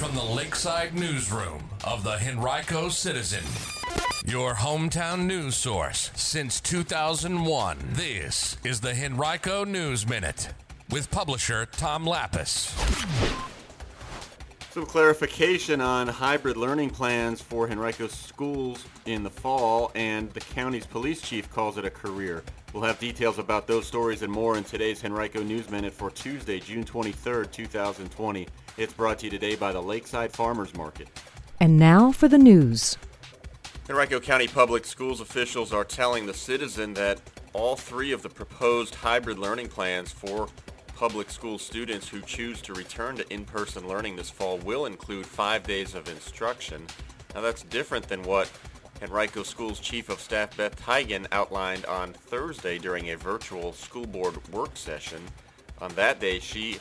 from the Lakeside Newsroom of the Henrico Citizen, your hometown news source since 2001. This is the Henrico News Minute with publisher Tom Lapis. Some clarification on hybrid learning plans for Henrico Schools in the fall, and the county's police chief calls it a career. We'll have details about those stories and more in today's Henrico News Minute for Tuesday, June 23rd, 2020. It's brought to you today by the Lakeside Farmers Market. And now for the news. Henrico County Public Schools officials are telling the Citizen that all three of the proposed hybrid learning plans for public school students who choose to return to in-person learning this fall will include 5 days of instruction. Now that's different than what Henrico Schools Chief of Staff Beth Teigen outlined on Thursday during a virtual school board work session. On that day, she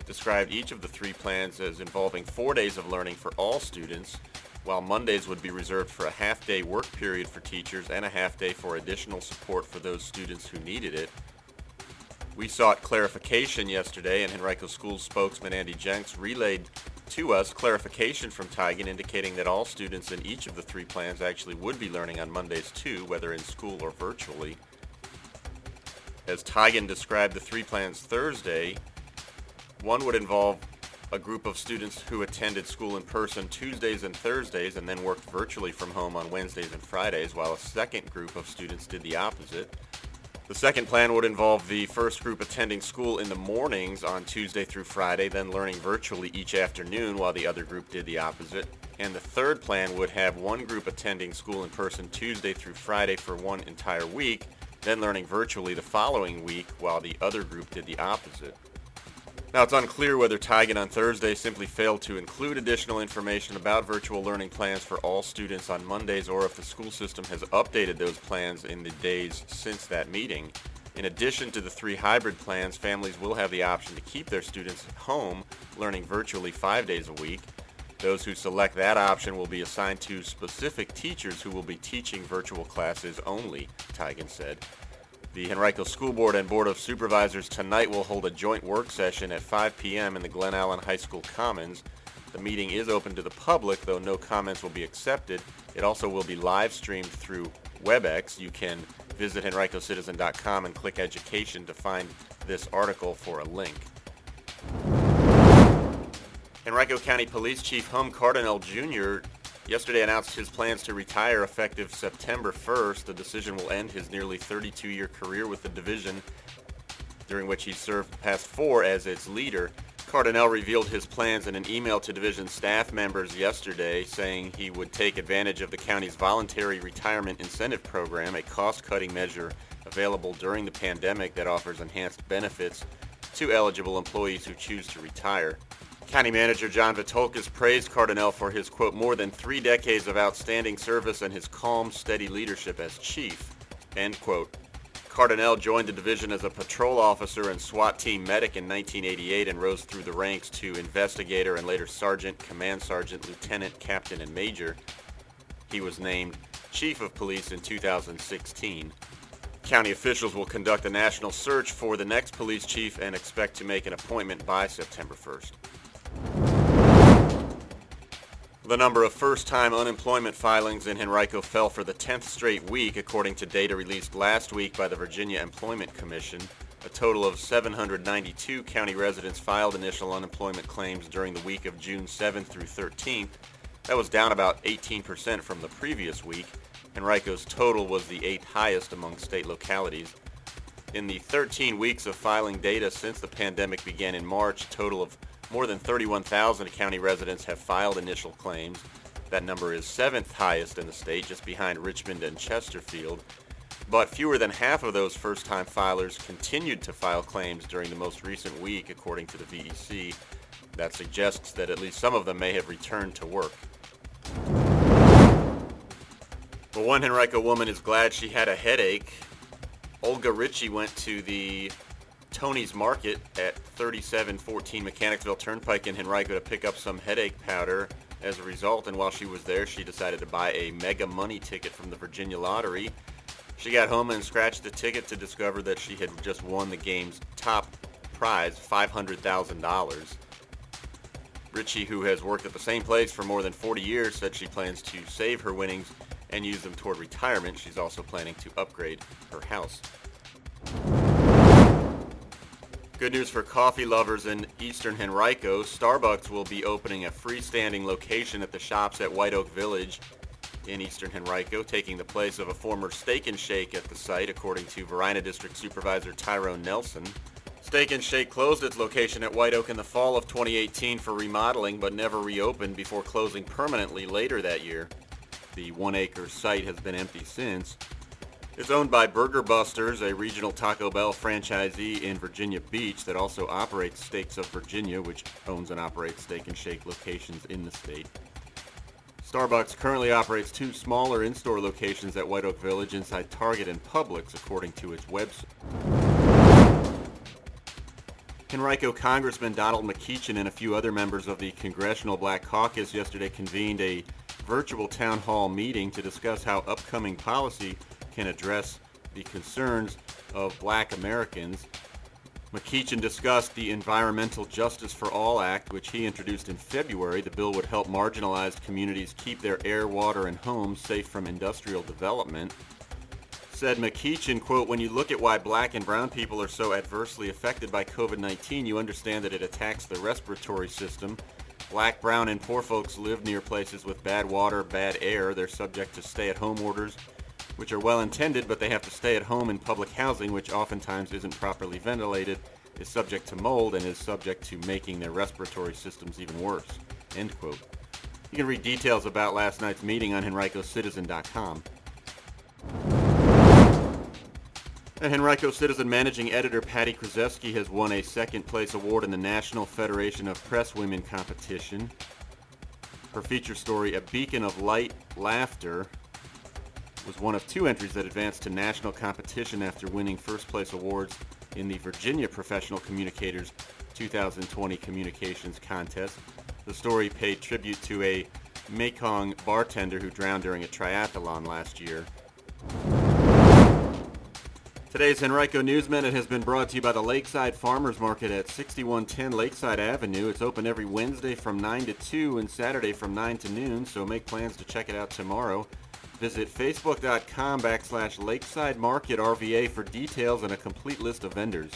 described each of the three plans as involving 4 days of learning for all students, while Mondays would be reserved for a half-day work period for teachers and a half-day for additional support for those students who needed it. We sought clarification yesterday, and Henrico Schools spokesman Andy Jenks relayed to us clarification from Teigen indicating that all students in each of the three plans actually would be learning on Mondays too, whether in school or virtually. As Teigen described the three plans Thursday, one would involve a group of students who attended school in person Tuesdays and Thursdays and then worked virtually from home on Wednesdays and Fridays, while a second group of students did the opposite. The second plan would involve the first group attending school in the mornings on Tuesday through Friday, then learning virtually each afternoon, while the other group did the opposite. And the third plan would have one group attending school in person Tuesday through Friday for one entire week, then learning virtually the following week, while the other group did the opposite. Now, it's unclear whether Teigen on Thursday simply failed to include additional information about virtual learning plans for all students on Mondays, or if the school system has updated those plans in the days since that meeting. In addition to the three hybrid plans, families will have the option to keep their students at home learning virtually 5 days a week. Those who select that option will be assigned to specific teachers who will be teaching virtual classes only, Teigen said. The Henrico School Board and Board of Supervisors tonight will hold a joint work session at 5 p.m. in the Glen Allen High School Commons. The meeting is open to the public, though no comments will be accepted. It also will be live streamed through WebEx. You can visit henricocitizen.com and click Education to find this article for a link. Henrico County Police Chief Hum Cardinal Jr. yesterday announced his plans to retire effective September 1st. The decision will end his nearly 32-year career with the division, during which he served the past 4 as its leader. Cardinal revealed his plans in an email to division staff members yesterday, saying he would take advantage of the county's voluntary retirement incentive program, a cost-cutting measure available during the pandemic that offers enhanced benefits to eligible employees who choose to retire. County Manager John Vitolkas praised Cardinal for his, quote, more than 3 decades of outstanding service and his calm, steady leadership as chief, end quote. Cardinal joined the division as a patrol officer and SWAT team medic in 1988 and rose through the ranks to investigator and later sergeant, command sergeant, lieutenant, captain, and major. He was named chief of police in 2016. County officials will conduct a national search for the next police chief and expect to make an appointment by September 1st. The number of first-time unemployment filings in Henrico fell for the 10th straight week, according to data released last week by the Virginia Employment Commission. A total of 792 county residents filed initial unemployment claims during the week of June 7th through 13th. That was down about 18% from the previous week. Henrico's total was the 8th highest among state localities. In the 13 weeks of filing data since the pandemic began in March, a total of more than 31,000 county residents have filed initial claims. That number is 7th highest in the state, just behind Richmond and Chesterfield. But fewer than half of those first-time filers continued to file claims during the most recent week, according to the VEC. That suggests that at least some of them may have returned to work. Well, one Henrico woman is glad she had a headache. Olga Ritchie went to the Tony's Market at 3714 Mechanicsville Turnpike in Henrico to pick up some headache powder. As a result, and while she was there, she decided to buy a Mega Money ticket from the Virginia Lottery. She got home and scratched the ticket to discover that she had just won the game's top prize, $500,000. Ritchie, who has worked at the same place for more than 40 years, said she plans to save her winnings and use them toward retirement. She's also planning to upgrade her house. Good news for coffee lovers in Eastern Henrico. Starbucks will be opening a freestanding location at the shops at White Oak Village in Eastern Henrico, taking the place of a former Steak and Shake at the site, according to Varina District Supervisor Tyrone Nelson. Steak and Shake closed its location at White Oak in the fall of 2018 for remodeling, but never reopened before closing permanently later that year. The 1-acre site has been empty since. It's owned by Burger Busters, a regional Taco Bell franchisee in Virginia Beach that also operates Steaks of Virginia, which owns and operates Steak and Shake locations in the state. Starbucks currently operates 2 smaller in-store locations at White Oak Village inside Target and Publix, according to its website. Henrico Congressman Donald McEachin and a few other members of the Congressional Black Caucus yesterday convened a virtual town hall meeting to discuss how upcoming policy can address the concerns of Black Americans. McEachin discussed the Environmental Justice for All Act, which he introduced in February. The bill would help marginalized communities keep their air, water, and homes safe from industrial development. Said McEachin, quote, "When you look at why Black and brown people are so adversely affected by COVID-19, you understand that it attacks the respiratory system. Black, brown, and poor folks live near places with bad water, bad air. They're subject to stay-at-home orders, which are well-intended, but they have to stay at home in public housing, which oftentimes isn't properly ventilated, is subject to mold, and is subject to making their respiratory systems even worse." End quote. You can read details about last night's meeting on henricocitizen.com. And Henrico Citizen Managing Editor Patty Kruszewski has won a second-place award in the National Federation of Press Women competition. Her feature story, A Beacon of Light Laughter, was one of 2 entries that advanced to national competition after winning first-place awards in the Virginia Professional Communicators 2020 Communications Contest. The story paid tribute to a Mekong bartender who drowned during a triathlon last year. Today's Henrico News Minute has been brought to you by the Lakeside Farmers Market at 6110 Lakeside Avenue. It's open every Wednesday from 9 to 2 and Saturday from 9 to noon, so make plans to check it out tomorrow. Visit facebook.com/Lakeside Market RVA for details and a complete list of vendors.